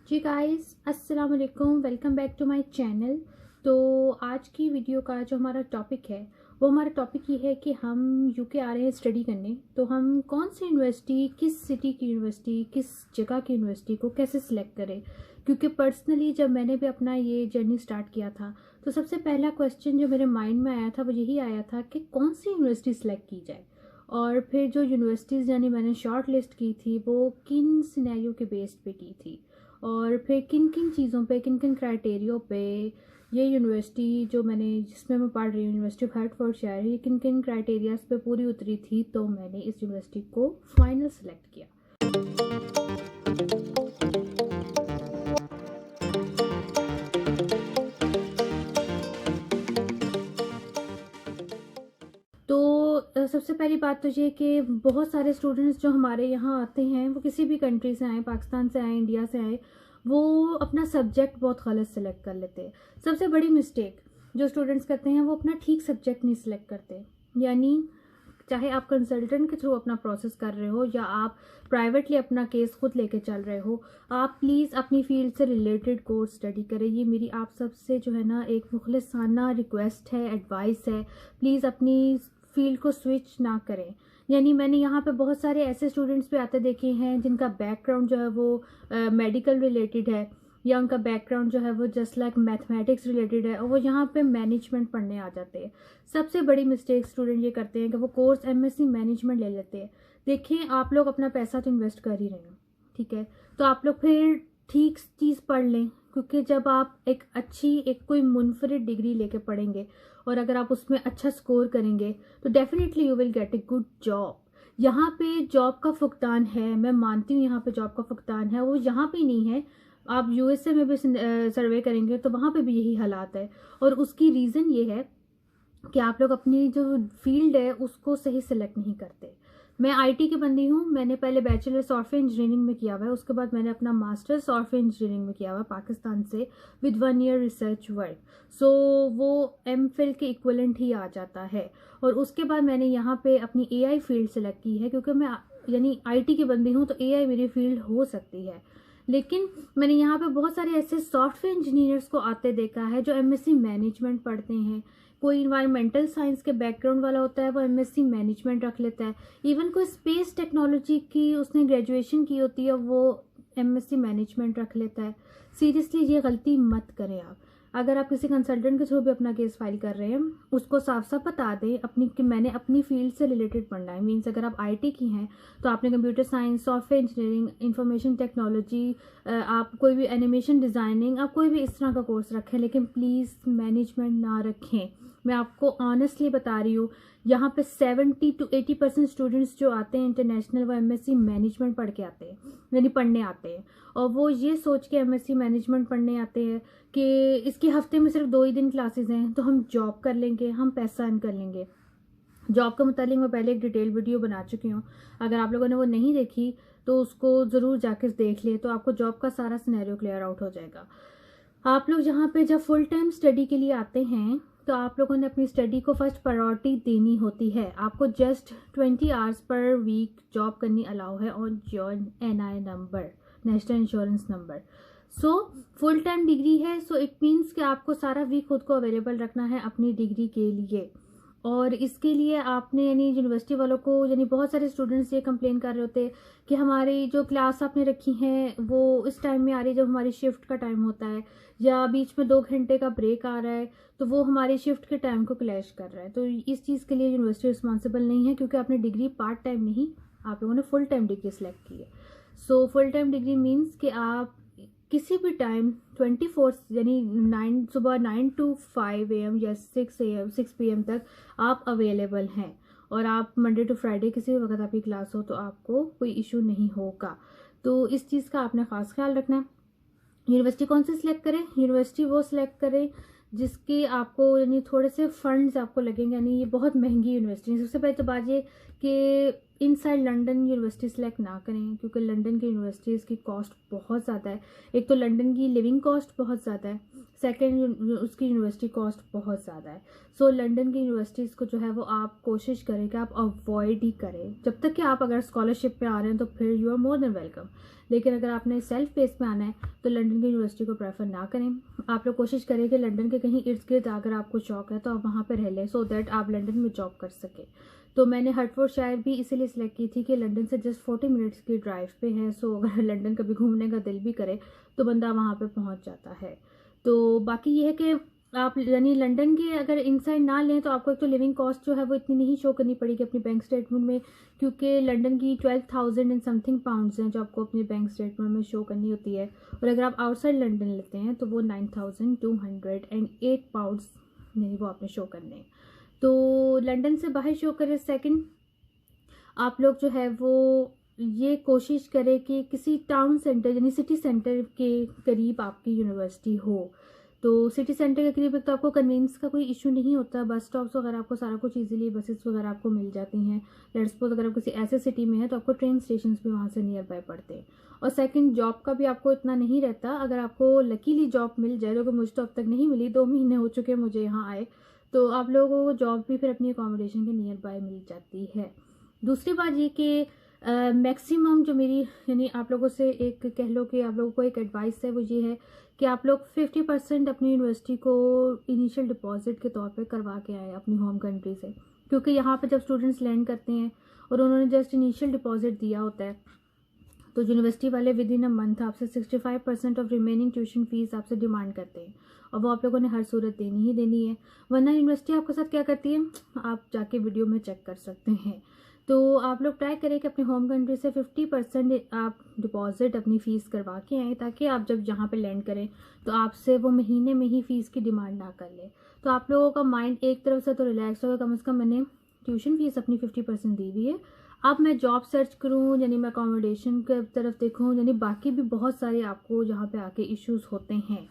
जी guys, अस्सलाम वालेकुम, welcome back to my channel. तो आज की वीडियो का जो हमारा टॉपिक है वो हमारा टॉपिक ये है कि हम यूके आ रहे हैं स्टडी करने। तो हम कौन सी यूनिवर्सिटी, किस सिटी की यूनिवर्सिटी, किस जगह की यूनिवर्सिटी को कैसे सिलेक्ट करें। क्योंकि पर्सनली जब मैंने भी अपना ये जर्नी स्टार्ट किया था तो सबसे पहला क्वेश्चन जो मेरे माइंड में आया था वो यही आया था कि कौन सी यूनिवर्सिटी सिलेक्ट की जाए। और फिर जो यूनिवर्सिटीज़ यानी मैंने शॉर्ट लिस्ट की थी वो किन सिनेरियो के बेस पे की थी, और फिर किन किन चीज़ों पे, किन किन क्राइटेरियो पे ये यूनिवर्सिटी जो मैंने जिसमें मैं पढ़ रही हूँ, यूनिवर्सिटी ऑफ हर्टफोर्डशायर, ये किन किन क्राइटेरियाज पे पूरी उतरी थी, तो मैंने इस यूनिवर्सिटी को फाइनल सेलेक्ट किया। तो सबसे पहली बात तो ये कि बहुत सारे स्टूडेंट्स जो हमारे यहाँ आते हैं वो किसी भी कंट्री से आए, पाकिस्तान से आए, इंडिया से आए, वो अपना सब्जेक्ट बहुत गलत सेलेक्ट कर लेते हैं। सबसे बड़ी मिस्टेक जो स्टूडेंट्स करते हैं वो अपना ठीक सब्जेक्ट नहीं सिलेक्ट करते। यानी चाहे आप कंसल्टेंट के थ्रू अपना प्रोसेस कर रहे हो या आप प्राइवेटली अपना केस खुद लेके चल रहे हो, आप प्लीज़ अपनी फील्ड से रिलेटेड कोर्स स्टडी करें। ये मेरी आप सबसे जो है ना एक मुखलिसाना रिक्वेस्ट है, एडवाइस है। प्लीज़ अपनी फील्ड को स्विच ना करें। यानी मैंने यहाँ पे बहुत सारे ऐसे स्टूडेंट्स भी आते देखे हैं जिनका बैकग्राउंड जो है वो मेडिकल रिलेटेड है, या उनका बैकग्राउंड जो है वो जस्ट लाइक मैथमेटिक्स रिलेटेड है, और वो यहाँ पे मैनेजमेंट पढ़ने आ जाते हैं। सबसे बड़ी मिस्टेक स्टूडेंट ये करते हैं कि वो कोर्स एमएससी मैनेजमेंट ले लेते हैं। देखें, आप लोग अपना पैसा तो इन्वेस्ट कर ही रहे हो, ठीक है, तो आप लोग फिर ठीक चीज़ पढ़ लें। क्योंकि जब आप एक अच्छी एक कोई मुनफरिद डिग्री लेके पढ़ेंगे और अगर आप उसमें अच्छा स्कोर करेंगे तो definitely you will get a good job. यहाँ पे जॉब का फुकदान है, मैं मानती हूँ यहाँ पे जॉब का फुकदान है, वो यहाँ पे नहीं है। आप यूएसए में भी सर्वे करेंगे तो वहाँ पे भी यही हालात है। और उसकी रीज़न ये है कि आप लोग अपनी जो फील्ड है उसको सही सेलेक्ट नहीं करते। मैं आईटी की बंदी हूँ। मैंने पहले बैचलर सॉफ्टवेयर इंजीनियरिंग में किया हुआ है, उसके बाद मैंने अपना मास्टर सॉफ्टवेयर इंजीनियरिंग में किया हुआ है पाकिस्तान से, विद 1 ईयर रिसर्च वर्क। सो वो एमफिल के इक्वलेंट ही आ जाता है। और उसके बाद मैंने यहाँ पे अपनी एआई फील्ड सेलेक्ट की है, क्योंकि मैं यानी आईटी की बंदी हूँ तो एआई मेरी फील्ड हो सकती है। लेकिन मैंने यहाँ पे बहुत सारे ऐसे सॉफ्टवेयर इंजीनियर्स को आते देखा है जो एमएससी मैनेजमेंट पढ़ते हैं। कोई इन्वायरमेंटल साइंस के बैकग्राउंड वाला होता है, वो एमएससी मैनेजमेंट रख लेता है। इवन कोई स्पेस टेक्नोलॉजी की उसने ग्रेजुएशन की होती है, वो एमएससी मैनेजमेंट रख लेता है। सीरियसली ये गलती मत करें आप। अगर आप किसी कंसल्टेंट के थ्रू भी अपना केस फाइल कर रहे हैं, उसको साफ साफ बता दें अपनी कि मैंने अपनी फील्ड से रिलेटेड पढ़ना है। मीन्स अगर आप आईटी की हैं तो आपने computer science, software engineering, information technology, आप कोई भी एनिमेशन डिज़ाइनिंग, आप कोई भी इस तरह का कोर्स रखें, लेकिन प्लीज़ मैनेजमेंट ना रखें। मैं आपको ऑनेस्टली बता रही हूँ, यहाँ पे 70 to 80% स्टूडेंट्स जो आते हैं इंटरनेशनल, वो एमएससी मैनेजमेंट पढ़ के आते हैं, यानी पढ़ने आते हैं। और वो ये सोच के एमएससी मैनेजमेंट पढ़ने आते हैं कि इसके हफ्ते में सिर्फ 2 ही दिन क्लासेस हैं तो हम जॉब कर लेंगे, हम पैसा अर्न कर लेंगे। जॉब के मुतालिक मैं पहले एक डिटेल वीडियो बना चुकी हूँ, अगर आप लोगों ने वो नहीं देखी तो उसको ज़रूर जाकर देख ले, तो आपको जॉब का सारा सिनेरियो क्लियर आउट हो जाएगा। आप लोग यहाँ पे जब फुल टाइम स्टडी के लिए आते हैं तो आप लोगों ने अपनी स्टडी को फर्स्ट प्रायोरिटी देनी होती है। आपको just 20 hours per week job करनी अलाउ है on your NI number, national insurance number. So full time degree है, सो इट मीन्स कि आपको सारा वीक खुद को अवेलेबल रखना है अपनी डिग्री के लिए। और इसके लिए आपने यानी यूनिवर्सिटी वालों को, यानी बहुत सारे स्टूडेंट्स ये कंप्लेन कर रहे होते हैं कि हमारी जो क्लास आपने रखी है वो इस टाइम में आ रही है जब हमारी शिफ्ट का टाइम होता है, या बीच में 2 घंटे का ब्रेक आ रहा है तो वो हमारी शिफ्ट के टाइम को क्लैश कर रहा है। तो इस चीज़ के लिए यूनिवर्सिटी रिस्पॉन्सिबल नहीं है, क्योंकि आपने डिग्री पार्ट टाइम नहीं, आप लोगों ने फुल टाइम डिग्री सेलेक्ट की है। सो फुल टाइम डिग्री मीन्स कि आप किसी भी टाइम 24 यानी 9 सुबह 9 to 5 AM या 6 PM तक आप अवेलेबल हैं। और आप मंडे टू फ्राइडे किसी भी वक्त आपकी क्लास हो तो आपको कोई इशू नहीं होगा। तो इस चीज़ का आपने ख़ास ख्याल रखना है। यूनिवर्सिटी कौन सी सिलेक्ट करें? यूनिवर्सिटी वो सिलेक्ट करें जिसके आपको यानी थोड़े से फंड्स आपको लगेंगे, यानी ये बहुत महंगी यूनिवर्सिटी है। सबसे पहले तो बात ये कि इनसाइड लंदन यूनिवर्सिटी सेलेक्ट ना करें, क्योंकि लंदन की यूनिवर्सिटीज़ की कॉस्ट बहुत ज़्यादा है। एक तो लंदन की लिविंग कॉस्ट बहुत ज़्यादा है, सेकंड उसकी यूनिवर्सिटी कॉस्ट बहुत ज़्यादा है। सो लंदन की यूनिवर्सिटीज़ को जो है वो आप कोशिश करें कि आप अवॉइड ही करें। जब तक कि आप अगर स्कॉलरशिप पे आ रहे हैं तो फिर you are more than welcome, लेकिन अगर आपने सेल्फ बेस पे आना है तो लंदन की यूनिवर्सिटी को प्रेफर ना करें। आप लोग कोशिश करें कि लंदन के कहीं इर्द गिर्द अगर आपको शौक है तो आप वहाँ पर रह लें, सो दैट आप लंदन में जॉब कर सकें। तो मैंने हर्टफोर्डशायर भी इसीलिए सिलेक्ट की थी कि लंदन से जस्ट 40 मिनट्स की ड्राइव पे है। सो अगर लंदन कभी घूमने का दिल भी करे तो बंदा वहाँ पे पहुँच जाता है। तो बाकी ये है कि आप यानी लंदन के अगर इनसाइड ना लें तो आपको एक तो लिविंग कॉस्ट जो है वो इतनी नहीं शो करनी पड़ेगी अपनी बैंक स्टेटमेंट में, क्योंकि लंदन की 12,000 एंड समथिंग पाउंड्स हैं जो आपको अपने बैंक स्टेटमेंट में शो करनी होती है। और अगर आप आउटसाइड लंदन लेते हैं तो वो 9,208 पाउंड्स नहीं वो आपने शो करने हैं। तो लंदन से बाहर शो करें। सेकंड, आप लोग जो है वो ये कोशिश करें कि किसी टाउन सेंटर यानी सिटी सेंटर के करीब आपकी यूनिवर्सिटी हो। तो सिटी सेंटर के करीब एक तो आपको कन्वीनियंस का कोई इशू नहीं होता, बस स्टॉप्स वगैरह आपको सारा कुछ इजीली बसेस वगैरह आपको मिल जाती हैं। लेट्स सपोज अगर आप किसी ऐसे सिटी में है तो आपको ट्रेन स्टेशन भी वहाँ से नियर बाय पड़ते हैं। और सेकंड, जॉब का भी आपको इतना नहीं रहता। अगर आपको लकीली जॉब मिल जाए, जो कि मुझे तो अब तक नहीं मिली, 2 महीने हो चुके हैं मुझे यहाँ आए, तो आप लोगों को जॉब भी फिर अपनी अकोमोडेशन के नियर बाय मिल जाती है। दूसरी बात ये कि मैक्सिमम जो मेरी यानी आप लोगों से एक कह लो कि आप लोगों को एक एडवाइस है वो ये है कि आप लोग 50% अपनी यूनिवर्सिटी को इनिशियल डिपॉजिट के तौर पे करवा के आए अपनी होम कंट्री से, क्योंकि यहाँ पे जब स्टूडेंट्स लैंड करते हैं और उन्होंने जस्ट इनिशियल डिपॉजिट दिया होता है तो यूनिवर्सिटी वाले विद इन अ मंथ आपसे 65% ऑफ रिमेनिंग ट्यूशन फीस आपसे डिमांड करते हैं, और वो आप लोगों ने हर सूरत देनी ही देनी है। वरना यूनिवर्सिटी आपके साथ क्या करती है आप जाके वीडियो में चेक कर सकते हैं। तो आप लोग ट्राई करें कि अपने होम कंट्री से 50% आप डिपॉजिट अपनी फ़ीस करवा के आएँ, ताकि आप जब यहाँ पे लैंड करें तो आपसे वो महीने में ही फ़ीस की डिमांड ना कर ले। तो आप लोगों का माइंड एक तरफ से तो रिलैक्स होगा, कम से कम मैंने ट्यूशन फ़ीस अपनी 50% दी हुई है। अब मैं जॉब सर्च करूँ यानी मैं अकोमोडेशन की तरफ देखूँ, यानी बाकी भी बहुत सारे आपको जहाँ पे आके इश्यूज होते हैं।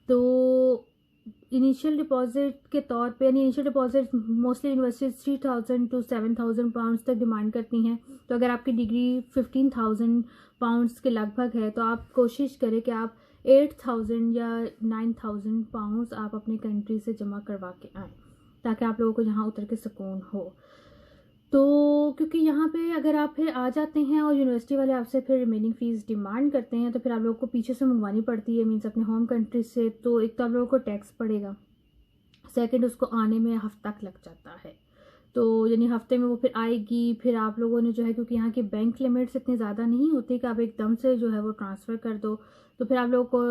तो इनिशियल डिपॉजिट के तौर पे यानी initial deposit mostly university 3,000 to 7,000 pounds तक डिमांड करती हैं। तो अगर आपकी डिग्री 15,000 पाउंड्स के लगभग है तो आप कोशिश करें कि आप 8,000 या 9,000 पाउंड्स आप अपनी कंट्री से जमा करवा के आएँ, ताकि आप लोगों को यहाँ उतर के सुकून हो। तो क्योंकि यहाँ पे अगर आप फिर आ जाते हैं और यूनिवर्सिटी वाले आपसे फिर रिमेनिंग फ़ीस डिमांड करते हैं तो फिर आप लोगों को पीछे से मंगवानी पड़ती है, मीन्स अपने होम कंट्री से। तो एक तो आप लोगों को टैक्स पड़ेगा, सेकंड उसको आने में हफ्ता तक लग जाता है। तो यानी हफ्ते में वो फिर आएगी, फिर आप लोगों ने जो है क्योंकि यहाँ की बैंक लिमिट्स इतनी ज़्यादा नहीं होती कि आप एकदम से जो है वो ट्रांसफ़र कर दो, तो फिर आप लोगों को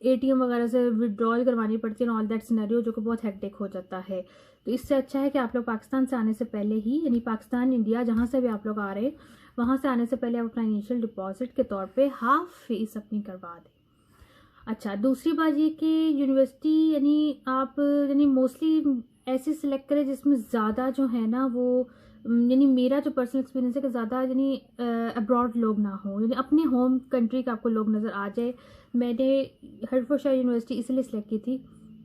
एटीएम वगैरह से विड्रॉल करवानी पड़ती है ऑल दैट सिनेरियो, जो कि बहुत हेक्टिक हो जाता है। तो इससे अच्छा है कि आप लोग पाकिस्तान से आने से पहले ही यानी पाकिस्तान इंडिया जहाँ से भी आप लोग आ रहे हैं वहाँ से आने से पहले आप अपना इनिशियल डिपॉजिट के तौर पे हाफ फीस अपनी करवा दें। अच्छा, दूसरी बात ये कि यूनिवर्सिटी यानी आप यानी मोस्टली ऐसे सिलेक्ट करें जिसमें ज़्यादा जो है ना वो यानी मेरा जो पर्सनल एक्सपीरियंस है कि ज़्यादा यानी अब्रॉड लोग ना हो, यानी अपने होम कंट्री का आपको लोग नज़र आ जाए। मैंने हर्टफोर्डशायर यूनिवर्सिटी इसलिए सिलेक्ट की थी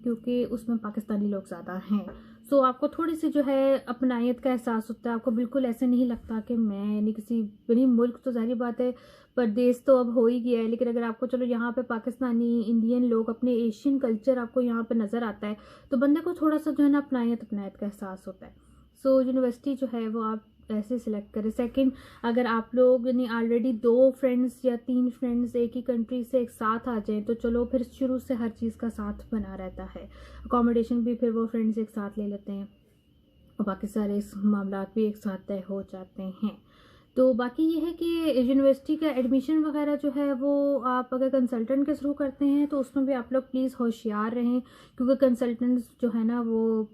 क्योंकि उसमें पाकिस्तानी लोग ज़्यादा हैं। सो आपको थोड़ी सी जो है अपनायत का एहसास होता है, आपको बिल्कुल ऐसे नहीं लगता कि मैं यानी किसी यानी मुल्क तो ज़ाहिर बात है परदेश तो अब हो ही गया है, लेकिन अगर आपको चलो यहाँ पे पाकिस्तानी इंडियन लोग अपने एशियन कल्चर आपको यहाँ पे नज़र आता है तो बंदे को थोड़ा सा जो है ना अपनायत का एहसास होता है। सो यूनिवर्सिटी जो है वो आप ऐसे सिलेक्ट करें। सेकंड, अगर आप लोग यानी ऑलरेडी 2 फ्रेंड्स या 3 फ्रेंड्स एक ही कंट्री से एक साथ आ जाएं तो चलो फिर शुरू से हर चीज़ का साथ बना रहता है, अकोमोडेशन भी फिर वो फ्रेंड्स एक साथ ले लेते हैं और बाकी सारे मामला भी एक साथ तय हो जाते हैं। तो बाकी ये है कि यूनिवर्सिटी का एडमिशन वगैरह जो है वो आप अगर कंसल्टेंट के थ्रू करते हैं तो उसमें भी आप लोग प्लीज़ होशियार रहें, क्योंकि कंसल्टेंट्स जो है ना वो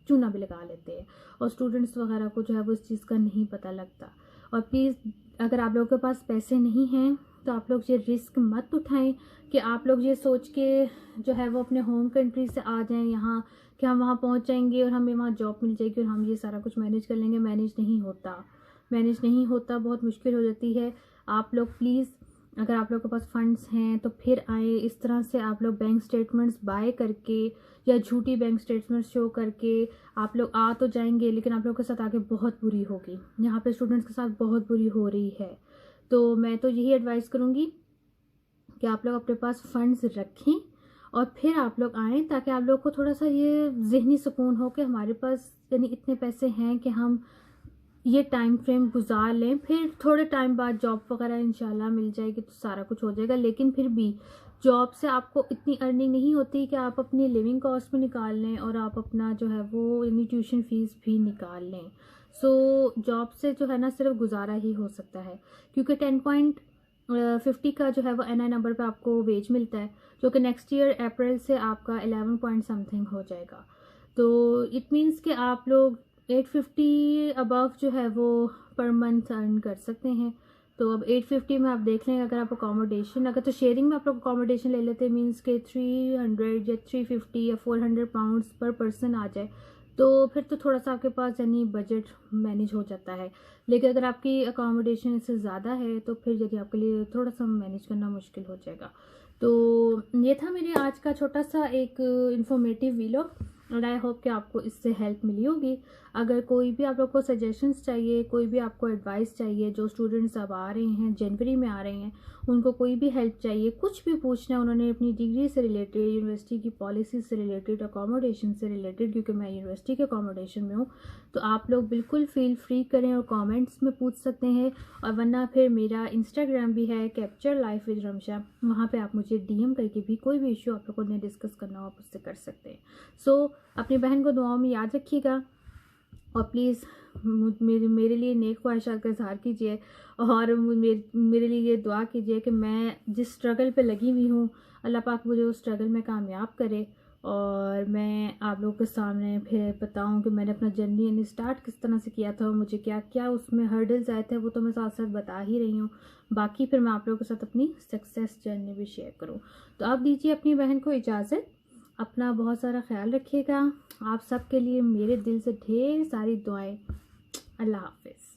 चूना भी लगा लेते हैं और स्टूडेंट्स वगैरह को जो है वो इस चीज़ का नहीं पता लगता। और प्लीज़ अगर आप लोगों के पास पैसे नहीं हैं तो आप लोग ये रिस्क मत उठाएं कि आप लोग ये सोच के जो है वो अपने होम कंट्री से आ जाएं यहाँ कि हम वहाँ पहुँच जाएंगे और हमें वहाँ जॉब मिल जाएगी और हम ये सारा कुछ मैनेज कर लेंगे। मैनेज नहीं होता, बहुत मुश्किल हो जाती है। आप लोग प्लीज़ अगर आप लोगों के पास फंड्स हैं तो फिर आए। इस तरह से आप लोग बैंक स्टेटमेंट्स बाय करके या झूठी बैंक स्टेटमेंट्स शो करके आप लोग आ तो जाएंगे, लेकिन आप लोगों के साथ आगे बहुत बुरी होगी। यहाँ पे स्टूडेंट्स के साथ बहुत बुरी हो रही है। तो मैं तो यही एडवाइस करूँगी कि आप लोग अपने पास फंड्स रखें और फिर आप लोग आएँ, ताकि आप लोग को थोड़ा सा ये ज़हनी सुकून हो कि हमारे पास यानी इतने पैसे हैं कि हम ये टाइम फ्रेम गुजार लें। फिर थोड़े टाइम बाद जॉब वगैरह इंशाल्लाह मिल जाएगी तो सारा कुछ हो जाएगा, लेकिन फिर भी जॉब से आपको इतनी अर्निंग नहीं होती कि आप अपनी लिविंग कॉस्ट भी निकाल लें और आप अपना जो है वो यानी ट्यूशन फीस भी निकाल लें। सो जॉब से जो है ना सिर्फ गुजारा ही हो सकता है, क्योंकि 10.50 का जो है वो NI नंबर पे आपको वेज मिलता है, जो कि नेक्स्ट ईयर अप्रैल से आपका 11 पॉइंट समथिंग हो जाएगा। तो इट मीन्स कि आप लोग 850 अबव जो है वो पर मंथ अर्न कर सकते हैं। तो अब 850 में आप देख लें, अगर आप अकोमोडेशन, अगर तो शेयरिंग में आप लोग अकोमोडेशन ले लेते हैं, मीन्स के 300 या 350 या 400 पाउंड्स पर पर्सन आ जाए, तो फिर तो थोड़ा सा आपके पास यानी बजट मैनेज हो जाता है। लेकिन अगर आपकी अकोमोडेशन इससे ज़्यादा है तो फिर यदि आपके लिए थोड़ा सा मैनेज करना मुश्किल हो जाएगा। तो ये था मेरे आज का छोटा सा एक इंफॉर्मेटिव वीडियो, और आई होप कि आपको इससे हेल्प मिली होगी। अगर कोई भी आप लोग को सजेशंस चाहिए, कोई भी आपको एडवाइस चाहिए, जो स्टूडेंट्स अब आ रहे हैं, जनवरी में आ रहे हैं, उनको कोई भी हेल्प चाहिए, कुछ भी पूछना है उन्होंने अपनी डिग्री से रिलेटेड, यूनिवर्सिटी की पॉलिसी से रिलेटेड, अकोमोडेशन से रिलेटेड, क्योंकि मैं यूनिवर्सिटी के अकोमोडेशन में हूँ, तो आप लोग बिल्कुल फील फ्री करें और कॉमेंट्स में पूछ सकते हैं। और वरना फिर मेरा इंस्टाग्राम भी है, कैप्चर लाइफ विद रमशा, वहाँ पर आप मुझे DM करके भी कोई भी इशू आप लोगों ने डिस्कस करना हो आप उससे कर सकते हैं। सो अपनी बहन को दुआओं में याद रखिएगा और प्लीज़ मेरे लिए नेक ख्वाहिशात का इज़हार कीजिए और मेरे लिए ये दुआ कीजिए कि मैं जिस स्ट्रगल पे लगी हुई हूँ, अल्लाह पाक मुझे उस स्ट्रगल में कामयाब करे और मैं आप लोगों के सामने फिर बताऊँ कि मैंने अपना जर्नी यानी स्टार्ट किस तरह से किया था और मुझे क्या क्या उसमें हर्डल्स आए थे, वो तो मैं साथ साथ बता ही रही हूँ। बाकी फिर मैं आप लोगों के साथ अपनी सक्सेस जर्नी भी शेयर करूँ। तो आप दीजिए अपनी बहन को इजाज़त। अपना बहुत सारा ख्याल रखिएगा। आप सबके लिए मेरे दिल से ढेर सारी दुआएं। अल्लाह हाफ़िज़।